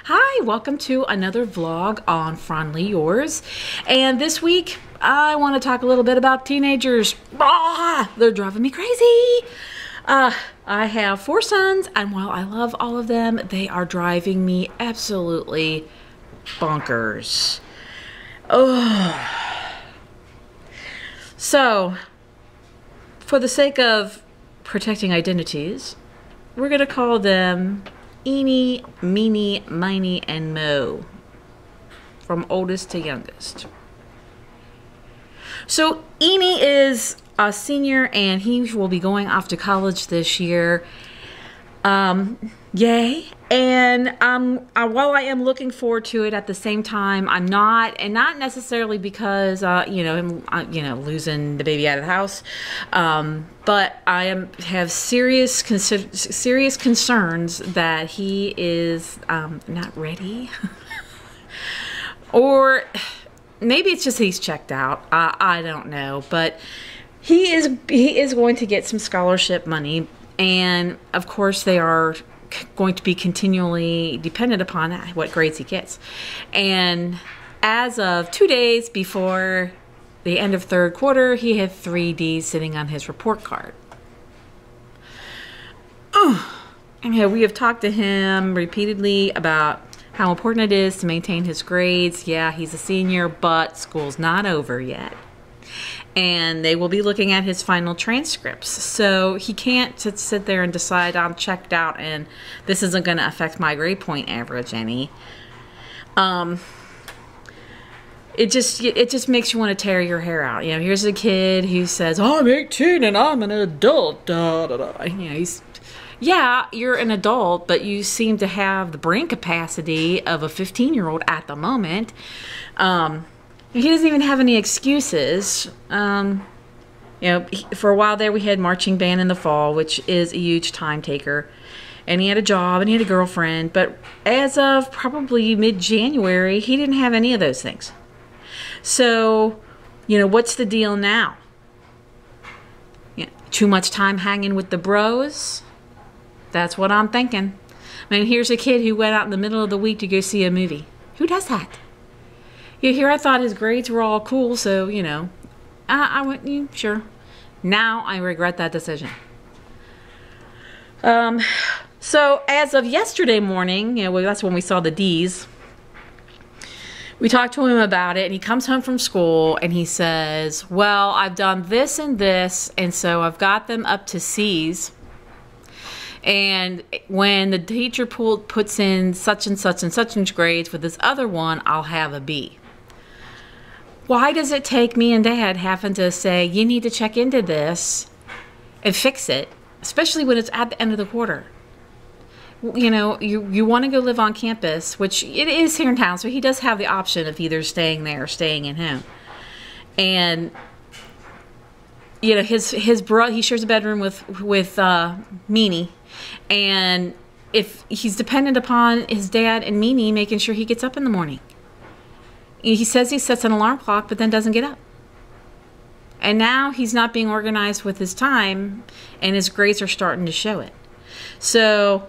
Hi, welcome to another vlog on Fondly Yours. And this week, I want to talk a little bit about teenagers. They're driving me crazy. I have 4 sons, and while I love all of them, they are driving me absolutely bonkers. Oh. So, for the sake of protecting identities, we're going to call them Eeny, Meeny, Miny, and Mo, from oldest to youngest. So Eeny is a senior and he will be going off to college this year. Yay. And while I am looking forward to it, at the same time I'm not, and not necessarily because him losing the baby out of the house, but I have serious concerns that he is not ready. Or maybe it's just he's checked out. I don't know, but he is going to get some scholarship money, and of course they are going to be continually dependent upon what grades he gets. And as of 2 days before the end of 3rd quarter, he had 3 D's sitting on his report card. And we have talked to him repeatedly about how important it is to maintain his grades. Yeah, he's a senior, but school's not over yet. And they will be looking at his final transcripts. So he can't sit there and decide, I'm checked out and this isn't going to affect my grade point average any. It just makes you want to tear your hair out. You know, here's a kid who says, oh, I'm 18 and I'm an adult. Yeah, you're an adult, but you seem to have the brain capacity of a 15-year-old at the moment. He doesn't even have any excuses. For a while there we had marching band in the fall, which is a huge time taker. And he had a job and he had a girlfriend, but as of probably mid-January, he didn't have any of those things. So, what's the deal now? Too much time hanging with the bros? That's what I'm thinking. I mean, here's a kid who went out in the middle of the week to go see a movie. Who does that? Here I thought his grades were all cool, so, I went, sure. Now I regret that decision. So as of yesterday morning, that's when we saw the D's. We talked to him about it, and he comes home from school and he says, well, I've done this and this, and so I've got them up to C's. And when the teacher puts in such and such and such grades for this other one, I'll have a B. Why does it take me and Dad having to say, you need to check into this and fix it, especially when it's at the end of the quarter? You want to go live on campus, which it is here in town, so he does have the option of either staying there or staying at home. And his brother, he shares a bedroom with Meany, and if he's dependent upon his dad and Meany making sure he gets up in the morning. He says he sets an alarm clock, but then doesn't get up. And now he's not being organized with his time, and his grades are starting to show it. So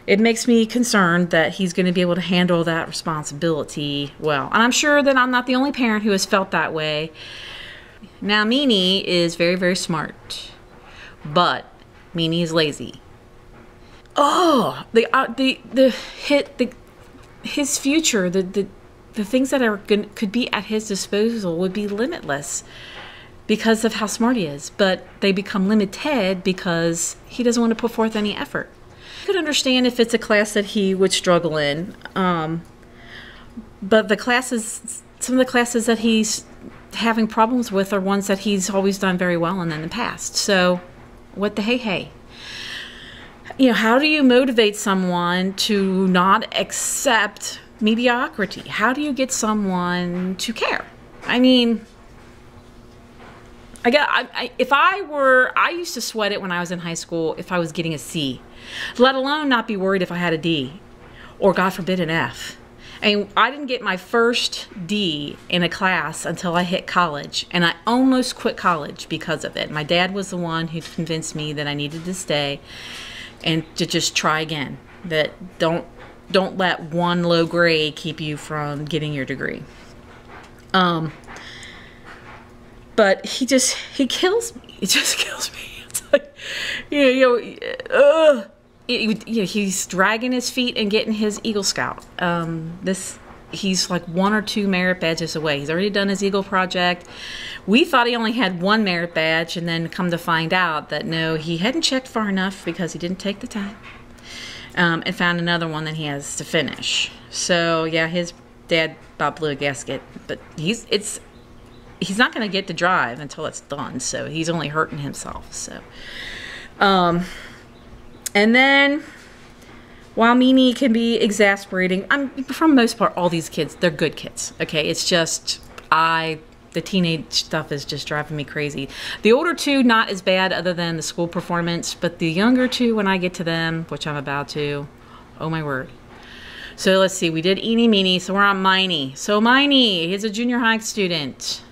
it makes me concerned that he's going to be able to handle that responsibility well. And I'm sure that I'm not the only parent who has felt that way. Now, Meany is very, very smart, but Meany is lazy. Oh, his future, the things that could be at his disposal would be limitless because of how smart he is, but they become limited because he doesn't want to put forth any effort. I could understand if it's a class that he would struggle in, but some of the classes that he's having problems with are ones that he's always done very well in the past. So what the hey? How do you motivate someone to not accept mediocrity? How do you get someone to care? I mean, I used to sweat it when I was in high school if I was getting a C, let alone not be worried if I had a D, or God forbid an F. And I didn't get my first D in a class until I hit college, and I almost quit college because of it. My dad was the one who convinced me that I needed to stay and to just try again, that don't don't let one low grade keep you from getting your degree. But he kills me. It just kills me. It's like, he's dragging his feet and getting his Eagle Scout. He's like 1 or 2 merit badges away. He's already done his Eagle project. We thought he only had 1 merit badge, and then come to find out that no, he hadn't checked far enough because he didn't take the time, and found another one that he has to finish. So yeah, his dad about blew a gasket, but he's not going to get to drive until it's done, so he's only hurting himself. So, and then, while Meanie can be exasperating, for the most part, all these kids, they're good kids, okay? It's just, the teenage stuff is just driving me crazy. The older 2, not as bad other than the school performance, but the younger 2, when I get to them, which I'm about to, oh my word. So let's see, we did Eenie Meenie, so we're on Miney. So Miney, he's a junior high student.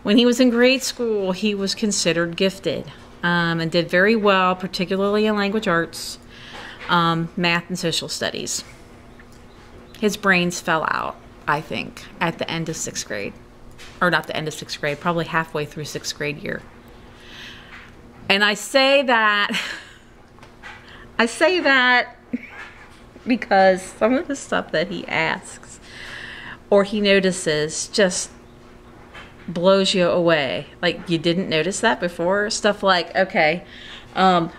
When he was in grade school, he was considered gifted, and did very well, particularly in language arts, math and social studies. His brains fell out, I think, at the end of 6th grade. Or not the end of 6th grade, probably halfway through 6th grade year. And I say that because some of the stuff that he asks or he notices just blows you away. Like, you didn't notice that before? Stuff like, okay,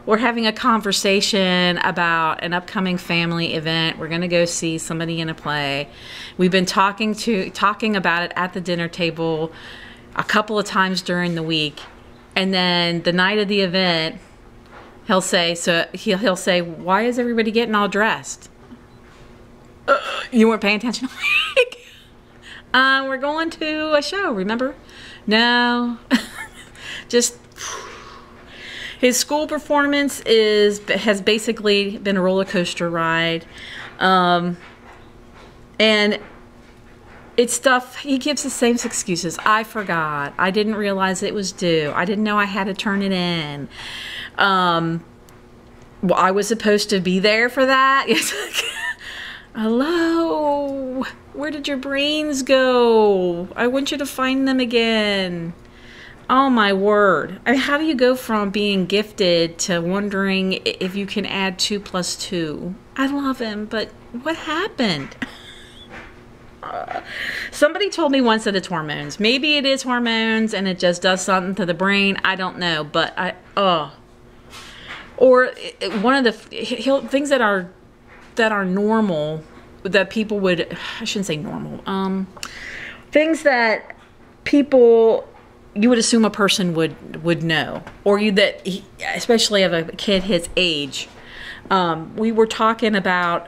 we're having a conversation about an upcoming family event. We're going to go see somebody in a play. We've been talking about it at the dinner table a couple of times during the week. And then the night of the event, he'll say, why is everybody getting all dressed? You weren't paying attention. We're going to a show, remember? No. Just, his school performance has basically been a roller coaster ride. And it's stuff, he gives the same excuses. I forgot. I didn't realize it was due. I didn't know I had to turn it in. Well, I was supposed to be there for that. Hello? Where did your brains go? I want you to find them again. Oh my word. I mean, how do you go from being gifted to wondering if you can add 2 plus 2? I love him, but what happened? Somebody told me once that it's hormones. Maybe it is hormones and it just does something to the brain. I don't know, but or one of the things that are normal, that people would, I shouldn't say normal, things that people, you would assume a person would know, or especially of a kid his age. We were talking about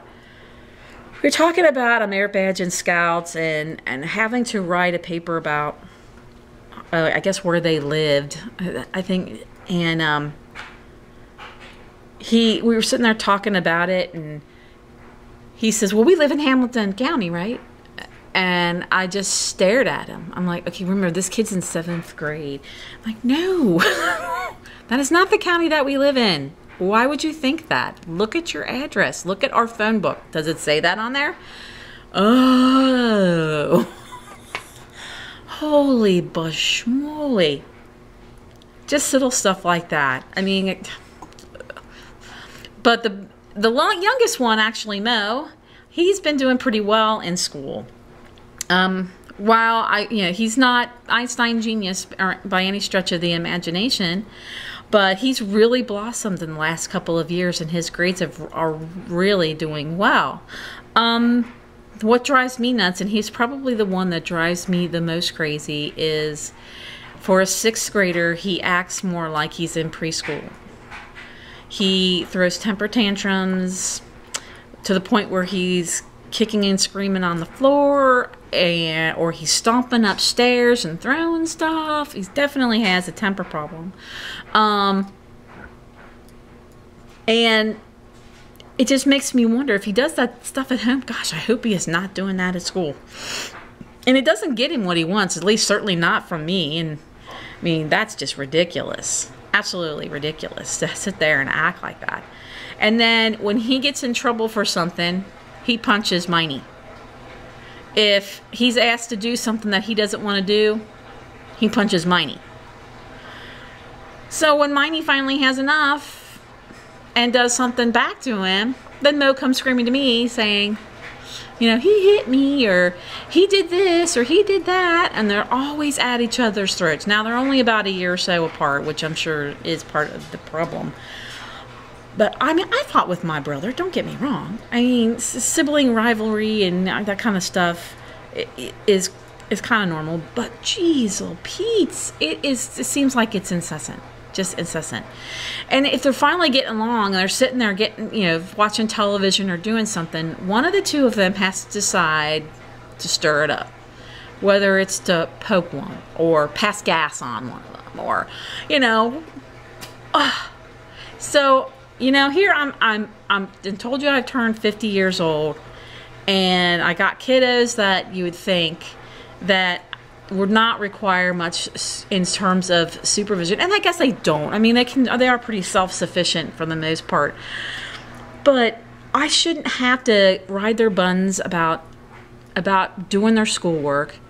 a merit badge in Scouts and having to write a paper about, I guess, where they lived, I think, and we were sitting there talking about it, and he says, well, we live in Hamilton County, right? And I just stared at him. I'm like, okay, remember, this kid's in 7th grade. I'm like, no, that is not the county that we live in. Why would you think that? Look at your address. Look at our phone book. Does it say that on there? Oh. Holy bushmoly. Just little stuff like that. I mean, but the youngest one, actually, Mo, he's been doing pretty well in school. While he's not Einstein genius by any stretch of the imagination, but he's really blossomed in the last couple of years, and his grades are really doing well. What drives me nuts, and he's probably the one that drives me the most crazy, is for a 6th grader, he acts more like he's in preschool. He throws temper tantrums to the point where he's kicking and screaming on the floor, or he's stomping upstairs and throwing stuff. He definitely has a temper problem. And it just makes me wonder if he does that stuff at home. Gosh, I hope he is not doing that at school. And it doesn't get him what he wants, at least certainly not from me. And I mean, that's just ridiculous. Absolutely ridiculous to sit there and act like that. And then when he gets in trouble for something, he punches Miney. If he's asked to do something that he doesn't want to do, he punches Miney. So when Miney finally has enough and does something back to him, then Mo comes screaming to me saying, you know, he hit me, or he did this, or he did that, and they're always at each other's throats. Now, they're only about a year or so apart, which I'm sure is part of the problem. But, I mean, I fought with my brother, don't get me wrong. I mean, sibling rivalry and that kind of stuff is kind of normal. But, geez, oh, Pete's, it seems like it's incessant. Just incessant. And if they're finally getting along and they're sitting there getting, you know, watching television or doing something, one of the two of them has to decide to stir it up. Whether it's to poke one or pass gas on one of them, or, you know. So, you know, here I'm told you I've turned 50 years old, and I got kiddos that you would think that would not require much in terms of supervision, and I guess they don't. I mean, they are pretty self-sufficient for the most part, but I shouldn't have to ride their buns about doing their schoolwork,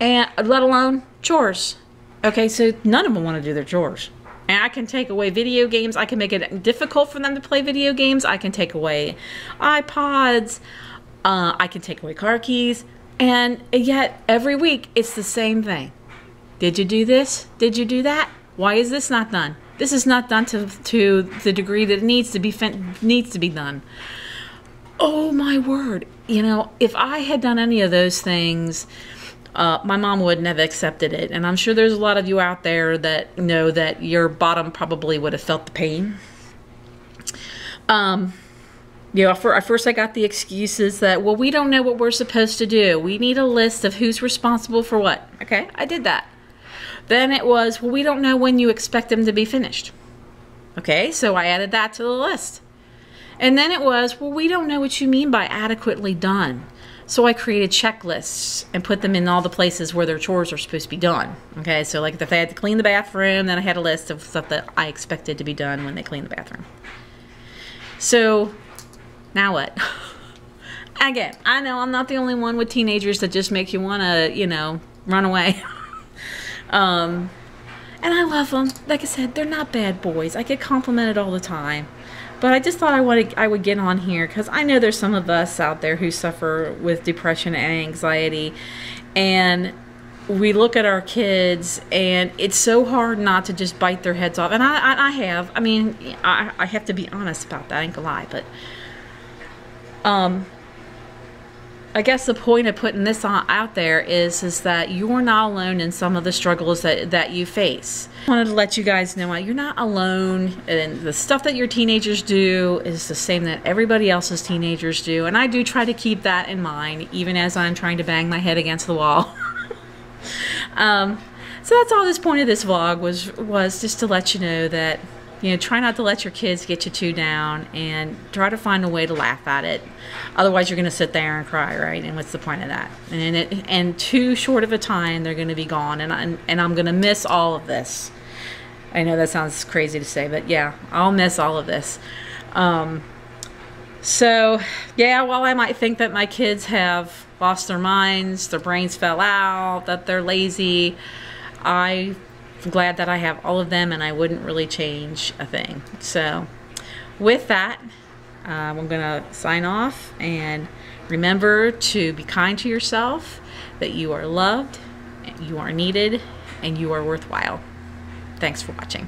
and let alone chores. Okay, so none of them want to do their chores, and I can take away video games. I can make it difficult for them to play video games. I can take away iPods. I can take away car keys. And yet, every week, it's the same thing. Did you do this? Did you do that? Why is this not done? This is not done to the degree that it needs to be done. Oh, my word. You know, if I had done any of those things, my mom wouldn't have accepted it. And I'm sure there's a lot of you out there that know that your bottom probably would have felt the pain. You know, at first I got the excuses that, well, we don't know what we're supposed to do. We need a list of who's responsible for what. Okay, I did that. Then it was, well, we don't know when you expect them to be finished. Okay, so I added that to the list. And then it was, well, we don't know what you mean by adequately done. So I created checklists and put them in all the places where their chores are supposed to be done. Okay, so like if they had to clean the bathroom, then I had a list of stuff that I expected to be done when they clean the bathroom. So now what? Again, I know I'm not the only one with teenagers that just make you want to, you know, run away. And I love them. Like I said, they're not bad boys. I get complimented all the time. But I just thought I would get on here because I know there's some of us out there who suffer with depression and anxiety. And we look at our kids, and it's so hard not to just bite their heads off. And I have. I mean, I have to be honest about that. I ain't gonna lie, but I guess the point of putting this out there is that you're not alone in some of the struggles that you face. I wanted to let you guys know you're not alone, and the stuff that your teenagers do is the same that everybody else's teenagers do, and I do try to keep that in mind even as I'm trying to bang my head against the wall. So that's all this point of this vlog was just to let you know that, you know, try not to let your kids get you too down, and try to find a way to laugh at it. Otherwise, you're going to sit there and cry, right? And what's the point of that? And too short of a time, they're going to be gone, and I'm going to miss all of this. I know that sounds crazy to say, but yeah, I'll miss all of this. So, yeah, while I might think that my kids have lost their minds, their brains fell out, that they're lazy, I'm glad that I have all of them, and I wouldn't really change a thing. So with that, I'm gonna sign off, and remember to be kind to yourself, that you are loved, you are needed, and you are worthwhile. Thanks for watching.